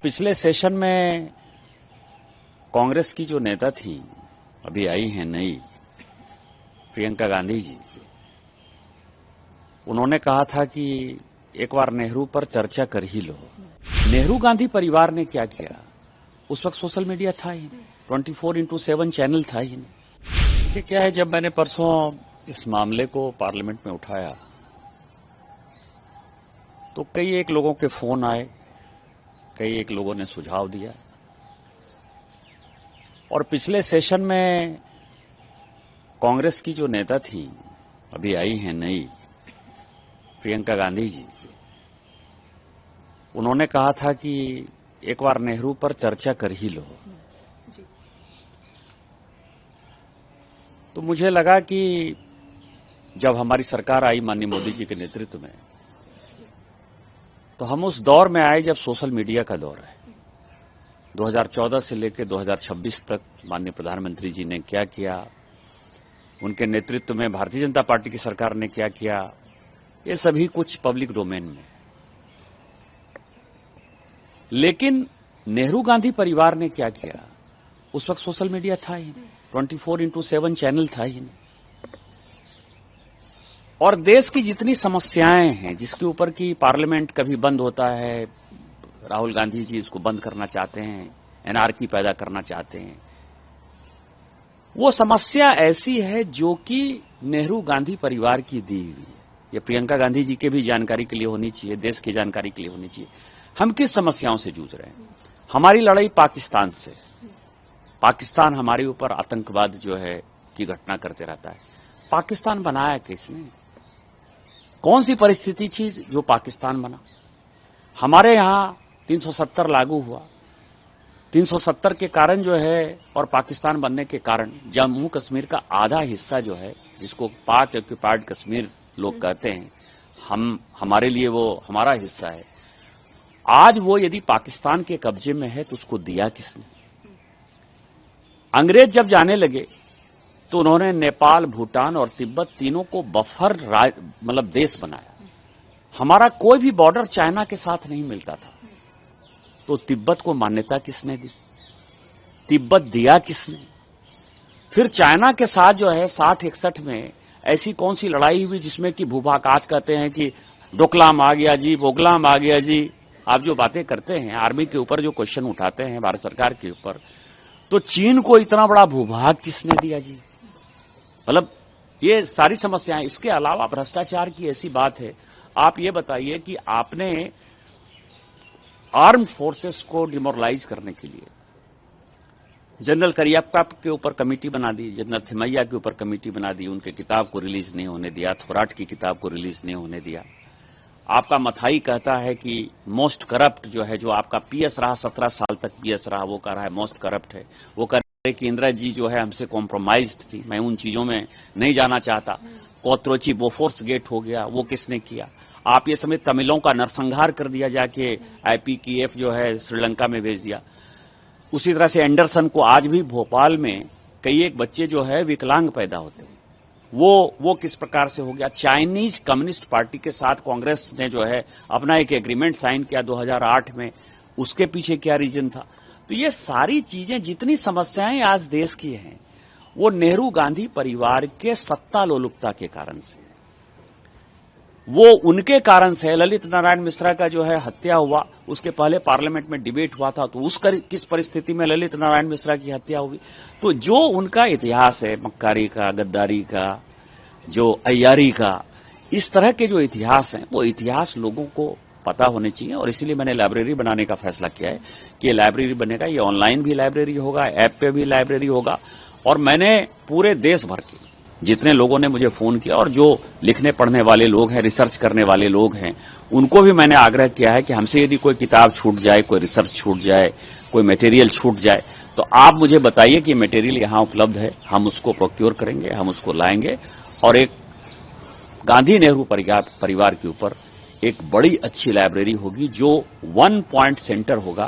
पिछले सेशन में कांग्रेस की जो नेता थी, अभी आई हैं नई, प्रियंका गांधी जी, उन्होंने कहा था कि एक बार नेहरू पर चर्चा कर ही लो। नेहरू गांधी परिवार ने क्या किया? उस वक्त सोशल मीडिया था ही नहीं, 24x7 चैनल था ही नहीं। ये क्या है, जब मैंने परसों इस मामले को पार्लियामेंट में उठाया तो कई एक लोगों के फोन आए, कई एक लोगों ने सुझाव दिया, और पिछले सेशन में कांग्रेस की जो नेता थी, अभी आई हैं नई, प्रियंका गांधी जी, उन्होंने कहा था कि एक बार नेहरू पर चर्चा कर ही लो। तो मुझे लगा कि जब हमारी सरकार आई माननीय मोदी जी के नेतृत्व में, तो हम उस दौर में आए जब सोशल मीडिया का दौर है। 2014 से लेकर 2026 तक माननीय प्रधानमंत्री जी ने क्या किया, उनके नेतृत्व में भारतीय जनता पार्टी की सरकार ने क्या किया, ये सभी कुछ पब्लिक डोमेन में। लेकिन नेहरू गांधी परिवार ने क्या किया? उस वक्त सोशल मीडिया था ही नहीं, 24x7 चैनल था ही नहीं, और देश की जितनी समस्याएं हैं जिसके ऊपर की पार्लियामेंट कभी बंद होता है, राहुल गांधी जी इसको बंद करना चाहते हैं, एनआरकी पैदा करना चाहते हैं, वो समस्या ऐसी है जो कि नेहरू गांधी परिवार की दी हुई है। ये प्रियंका गांधी जी के भी जानकारी के लिए होनी चाहिए, देश की जानकारी के लिए होनी चाहिए। हम किस समस्याओं से जूझ रहे हैं? हमारी लड़ाई पाकिस्तान से। पाकिस्तान हमारे ऊपर आतंकवाद जो है की घटना करते रहता है। पाकिस्तान बनाया किसने? कौन सी परिस्थिति थी जो पाकिस्तान बना? हमारे यहां 370 लागू हुआ। 370 के कारण जो है, और पाकिस्तान बनने के कारण जम्मू कश्मीर का आधा हिस्सा जो है, जिसको पाक ऑक्यूपाइड कश्मीर लोग कहते हैं, हमारे लिए वो हमारा हिस्सा है। आज वो यदि पाकिस्तान के कब्जे में है तो उसको दिया किसने? अंग्रेज जब जाने लगे तो उन्होंने नेपाल, भूटान और तिब्बत तीनों को बफर मतलब देश बनाया। हमारा कोई भी बॉर्डर चाइना के साथ नहीं मिलता था, तो तिब्बत को मान्यता किसने दी? तिब्बत दिया किसने? फिर चाइना के साथ जो है 60-61 में ऐसी कौन सी लड़ाई हुई जिसमें कि भूभाग, आज कहते हैं कि डोकलाम आ गया जी, बोगलाम आ गया जी, आप जो बातें करते हैं, आर्मी के ऊपर जो क्वेश्चन उठाते हैं भारत सरकार के ऊपर, तो चीन को इतना बड़ा भूभाग किसने दिया जी? मतलब ये सारी समस्याएं। इसके अलावा भ्रष्टाचार की ऐसी बात है, आप ये बताइए कि आपने आर्म्ड फोर्सेस को डिमोरलाइज करने के लिए जनरल करियप्पा के ऊपर कमेटी बना दी, जनरल थिमैया के ऊपर कमेटी बना दी, उनके किताब को रिलीज नहीं होने दिया, थोराट की किताब को रिलीज नहीं होने दिया। आपका मथाई कहता है कि मोस्ट करप्ट जो है, जो आपका पीएस रहा, 17 साल तक पीएस रहा, वो कह रहा है मोस्ट करप्ट है। वो कह रहे कि इंदिरा जी जो है हमसे कॉम्प्रोमाइज्ड थी, मैं उन चीजों में नहीं जाना चाहता। कोत्रोची बोफोर्स गेट हो गया, वो किसने किया? आप ये समय तमिलों का नरसंहार कर दिया, जाके IPKF जो है श्रीलंका में भेज दिया। उसी तरह से एंडरसन को आज भी भोपाल में कई एक बच्चे जो है विकलांग पैदा होते हैं, वो किस प्रकार से हो गया? चाइनीज कम्युनिस्ट पार्टी के साथ कांग्रेस ने जो है अपना एक एग्रीमेंट साइन किया 2008 में, उसके पीछे क्या रीजन था? तो ये सारी चीजें, जितनी समस्याएं आज देश की हैं, वो नेहरू गांधी परिवार के सत्ता लोलुपता के कारण से, वो उनके कारण से। ललित नारायण मिश्रा का जो है हत्या हुआ, उसके पहले पार्लियामेंट में डिबेट हुआ था, तो उस किस परिस्थिति में ललित नारायण मिश्रा की हत्या हुई? तो जो उनका इतिहास है, मक्कारी का, गद्दारी का, जो अय्यारी का, इस तरह के जो इतिहास हैं, वो इतिहास लोगों को पता होने चाहिए। और इसीलिए मैंने लाइब्रेरी बनाने का फैसला किया है कि ये लाइब्रेरी बनेगा, ये ऑनलाइन भी लाइब्रेरी होगा, ऐप पे भी लाइब्रेरी होगा। और मैंने पूरे देश भर के जितने लोगों ने मुझे फोन किया, और जो लिखने पढ़ने वाले लोग हैं, रिसर्च करने वाले लोग हैं, उनको भी मैंने आग्रह किया है कि हमसे यदि कोई किताब छूट जाए, कोई रिसर्च छूट जाए, कोई मटेरियल छूट जाए, तो आप मुझे बताइए कि मटेरियल यहाँ उपलब्ध है, हम उसको प्रोक्योर करेंगे, हम उसको लाएंगे, और एक गांधी नेहरू परिवार के ऊपर एक बड़ी अच्छी लाइब्रेरी होगी, जो 1 पॉइंट सेंटर होगा